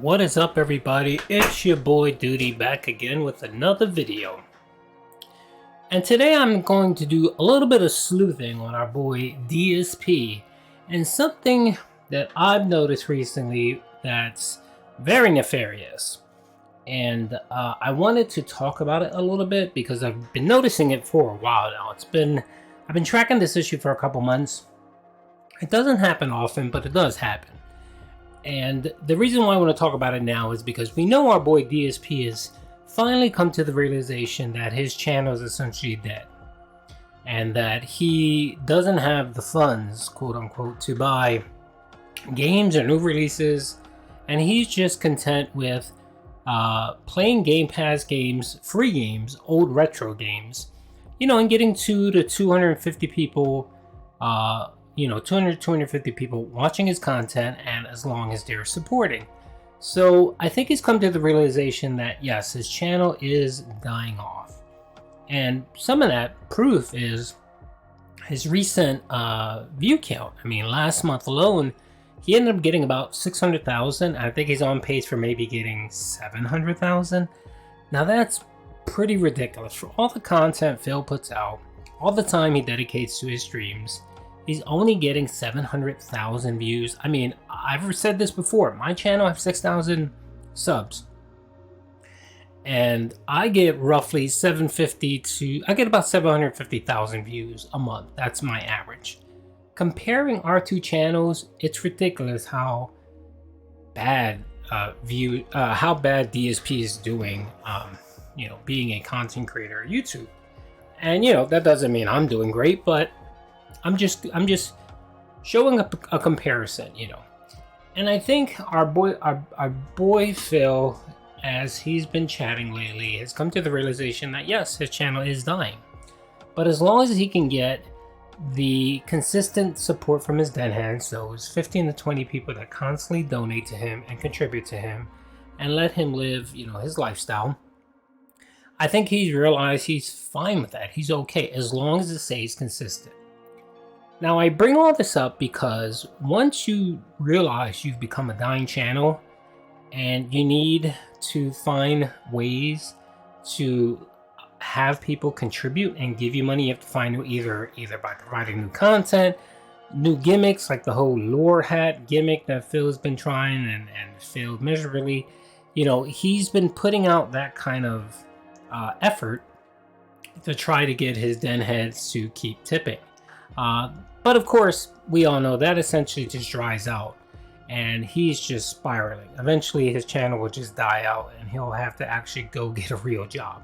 What is up, everybody? It's your boy Duty back again with another video. And today I'm going to do a little bit of sleuthing on our boy DSP and something that I've noticed recently that's very nefarious. And I wanted to talk about it a little bit because I've been noticing it for a while now. I've been tracking this issue for a couple months. It doesn't happen often, but it does happen. And the reason why I want to talk about it now is because we know our boy DSP has finally come to the realization that his channel is essentially dead. And that he doesn't have the funds, quote unquote, to buy games or new releases. And he's just content with playing Game Pass games, free games, old retro games, and getting 200 to 250 people 200 250 people watching his content, and as long as they're supporting. So I think he's come to the realization that yes, his channel is dying off, and some of that proof is his recent view count. I mean, last month alone he ended up getting about 600,000. I think he's on pace for maybe getting 700,000. Now that's pretty ridiculous for all the content Phil puts out, all the time he dedicates to his streams. He's only getting 700,000 views. I mean, I've said this before. My channel has 6,000 subs. And I get roughly I get about 750,000 views a month. That's my average. Comparing our two channels, it's ridiculous how bad DSP is doing, being a content creator on YouTube. And, that doesn't mean I'm doing great, but I'm just showing up a comparison, And I think our boy Phil, as he's been chatting lately, has come to the realization that yes, his channel is dying. But as long as he can get the consistent support from his deadheads, those 15 to 20 people that constantly donate to him and contribute to him and let him live, his lifestyle, I think he's realized he's fine with that. He's okay as long as it stays consistent. Now, I bring all this up because once you realize you've become a dying channel and you need to find ways to have people contribute and give you money, you have to find either by providing new content, new gimmicks like the whole lore hat gimmick that Phil's been trying and failed miserably. He's been putting out that kind of effort to try to get his den heads to keep tipping. But of course, we all know that essentially just dries out and he's just spiraling. Eventually his channel will just die out and he'll have to actually go get a real job.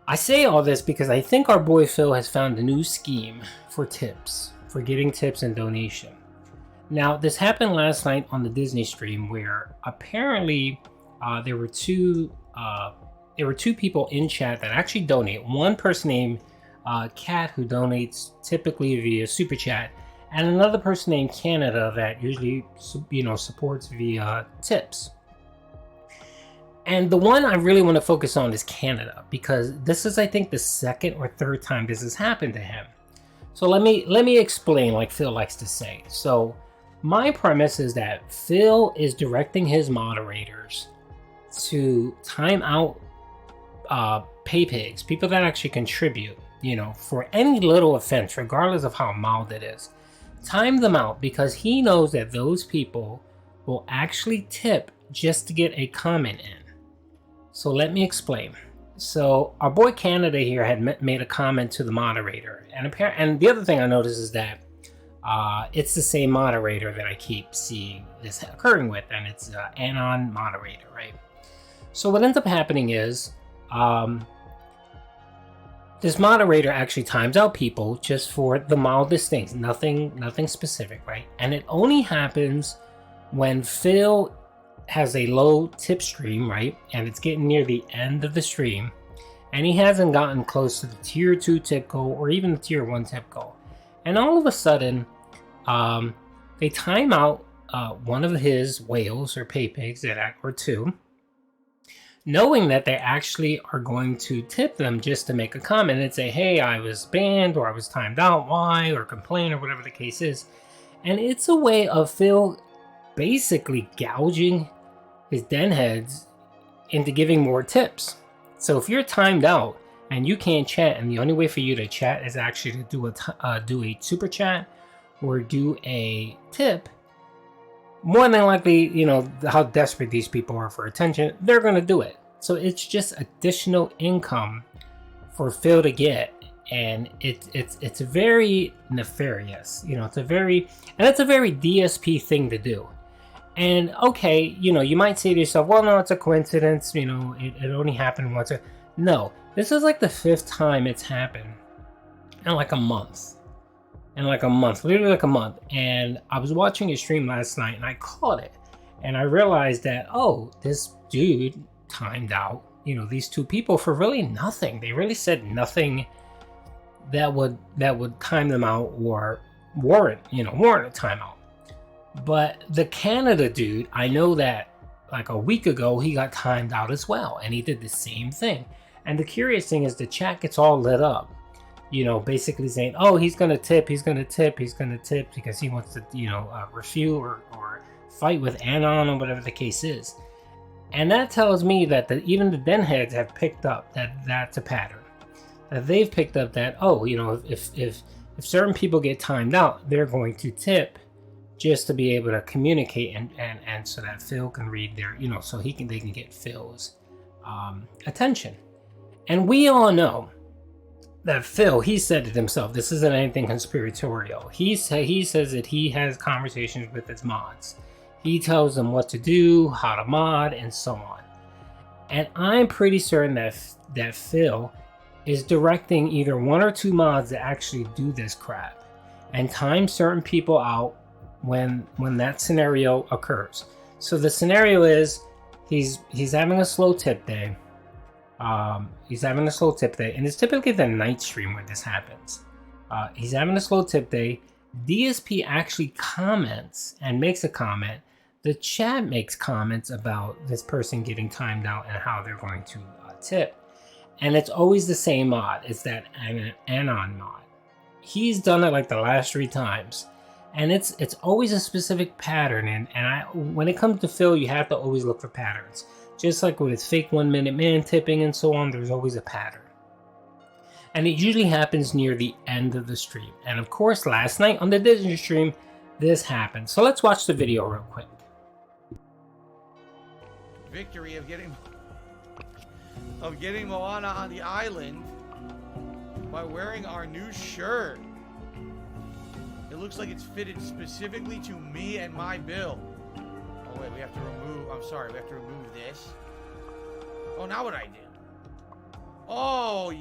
I say all this because I think our boy Phil has found a new scheme for tips, for getting tips and donation. Now, this happened last night on the Disney stream where apparently there were two people in chat that actually donate. One person named Kat, who donates typically via super chat, and another person named Canada that usually supports via tips. And the one I really want to focus on is Canada, because this is, I think, the second or third time this has happened to him. So let me explain, like Phil likes to say. So my premise is that Phil is directing his moderators to time out pay pigs, people that actually contribute, for any little offense, regardless of how mild it is. Time them out because he knows that those people will actually tip just to get a comment in. So let me explain. So our boy Canada here had made a comment to the moderator, and the other thing I noticed is that it's the same moderator that I keep seeing this occurring with, and it's Anon moderator, right? So what ends up happening is this moderator actually times out people just for the mildest things, nothing specific, right? And it only happens when Phil has a low tip stream, right? And it's getting near the end of the stream, and he hasn't gotten close to the tier 2 tip goal or even the tier 1 tip goal. And all of a sudden, they time out one of his whales or pay pigs or two, knowing that they actually are going to tip them just to make a comment and say, hey, I was banned or I was timed out, why, or complain, or whatever the case is. And it's a way of Phil basically gouging his den heads into giving more tips. So if you're timed out and you can't chat, and the only way for you to chat is actually to do a super chat or do a tip, more than likely, you know, how desperate these people are for attention, they're going to do it. So it's just additional income for Phil to get, and it's very nefarious. You know, it's a very DSP thing to do. And okay, you know, you might say to yourself, well, no, it's a coincidence. You know, it only happened once. No, this is like the 5th time it's happened in like a month. Literally like a month. And I was watching a stream last night and I caught it. And I realized that, oh, this dude timed out, you know, these 2 people for really nothing. They really said nothing that would time them out or warrant a timeout. But the Canada dude, I know that like a week ago, he got timed out as well. And he did the same thing. And the curious thing is the chat gets all lit up. You know, basically saying, oh, he's going to tip because he wants to, you know, refute or fight with Anon or whatever the case is. And that tells me that even the den heads have picked up that that's a pattern. That they've picked up that, oh, you know, if certain people get timed out, they're going to tip just to be able to communicate and so that Phil can read their, you know, so they can get Phil's attention. And we all know that Phil, he said it himself, this isn't anything conspiratorial. He says that he has conversations with his mods. He tells them what to do, how to mod, and so on. And I'm pretty certain that Phil is directing either 1 or 2 mods that actually do this crap and time certain people out when that scenario occurs. So the scenario is he's having a slow tip day. And it's typically the night stream where this happens. He's having a slow tip day. DSP actually comments and makes a comment. The chat makes comments about this person getting timed out and how they're going to tip. And it's always the same mod. It's that Anon mod. He's done it like the last 3 times. And it's always a specific pattern. And when it comes to Phil, you have to always look for patterns. Just like with fake 1 minute man tipping and so on, there's always a pattern. And it usually happens near the end of the stream. And of course, last night on the Disney stream, this happened. So let's watch the video real quick. Victory of getting Moana on the island by wearing our new shirt. It looks like it's fitted specifically to me and my build. Oh wait, we have to remove, I'm sorry, we have to remove this. Oh, now what I do? Oh.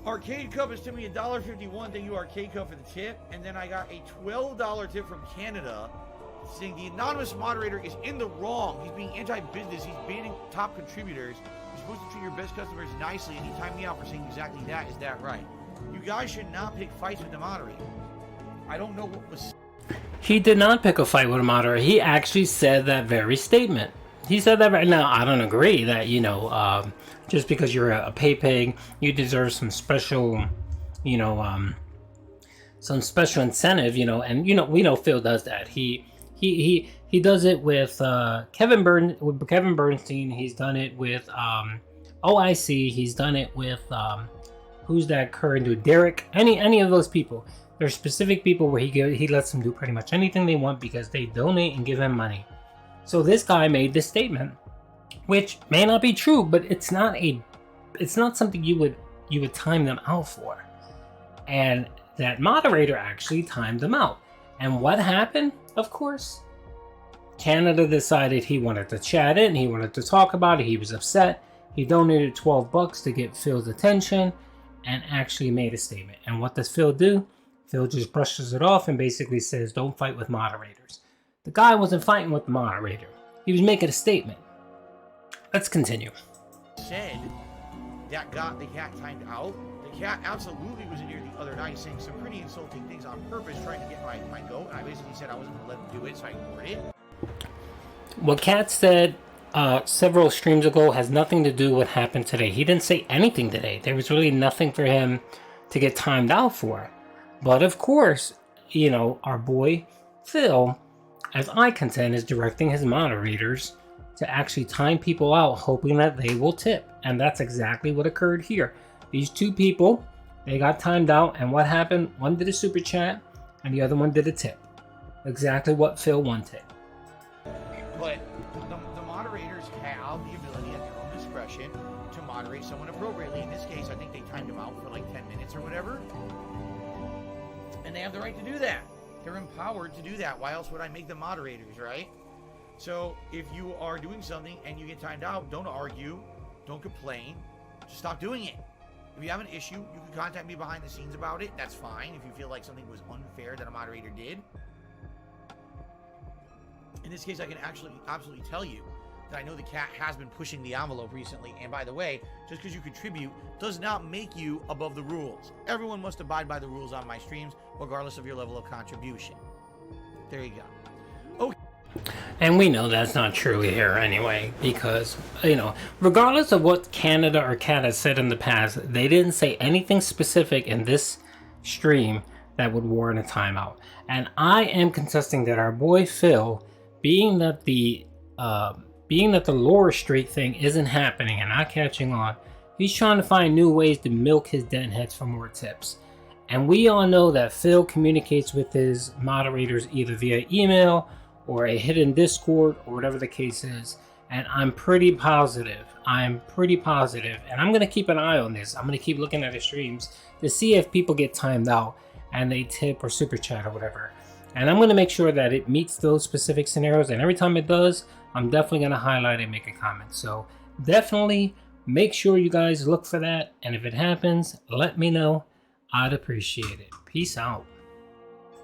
Arcade Cup is tipping me $1.51. Thank you, Arcade Cup, for the tip. And then I got a $12 tip from Canada saying the anonymous moderator is in the wrong. He's being anti-business. He's banning top contributors. You're supposed to treat your best customers nicely, and he timed me out for saying exactly that. Is that right? You guys should not pick fights with the moderator. I don't know what was... He did not pick a fight with a moderator. He actually said that very statement. He said that right now. I don't agree that, you know, just because you're a pay pig, you deserve some special, you know, some special incentive, you know. And, you know, we know Phil does that. He does it with Kevin Bernstein. He's done it with OIC. He's done it with who's that current dude? Derek. Any of those people. There's specific people where he lets them do pretty much anything they want because they donate and give him money. So this guy made this statement, which may not be true, but it's not something you would time them out for. And that moderator actually timed them out. And what happened? Of course, Canada decided he wanted to chat it and he wanted to talk about it. He was upset. He donated $12 to get Phil's attention and actually made a statement. And what does Phil do? Phil just brushes it off and basically says, don't fight with moderators. The guy wasn't fighting with the moderator. He was making a statement. Let's continue. Said that got the cat timed out. The cat absolutely was in here the other night saying some pretty insulting things on purpose, trying to get my goat. And I basically said I wasn't going to let him do it, so I ignored it. What Cat said several streams ago has nothing to do with what happened today. He didn't say anything today. There was really nothing for him to get timed out for. But of course, you know, our boy Phil, as I contend, is directing his moderators to actually time people out, hoping that they will tip. And that's exactly what occurred here. These two people, they got timed out, and what happened? One did a super chat, and the other one did a tip. Exactly what Phil wanted. But the moderators have the ability at their own discretion to moderate someone appropriately. In this case, I think they timed him out for like 10 minutes or whatever. And they have the right to do that. They're empowered to do that. Why else would I make them moderators, right? So if you are doing something and you get timed out, don't argue, don't complain, just stop doing it. If you have an issue, you can contact me behind the scenes about it. That's fine. If you feel like something was unfair that a moderator did. In this case, I can actually absolutely tell you that I know the cat has been pushing the envelope recently. And by the way, just because you contribute does not make you above the rules. Everyone must abide by the rules on my streams, regardless of your level of contribution. There you go. Okay. And we know that's not true here anyway, because, you know, regardless of what Canada or Cat has said in the past, they didn't say anything specific in this stream that would warrant a timeout. And I am contesting that our boy Phil, being that the lower streak thing isn't happening and not catching on, he's trying to find new ways to milk his den heads for more tips. And we all know that Phil communicates with his moderators either via email or a hidden Discord or whatever the case is. And I'm pretty positive, and I'm going to keep an eye on this. I'm going to keep looking at his streams to see if people get timed out and they tip or super chat or whatever. And I'm going to make sure that it meets those specific scenarios. And every time it does, I'm definitely going to highlight and make a comment. So definitely make sure you guys look for that. And if it happens, let me know. I'd appreciate it. Peace out.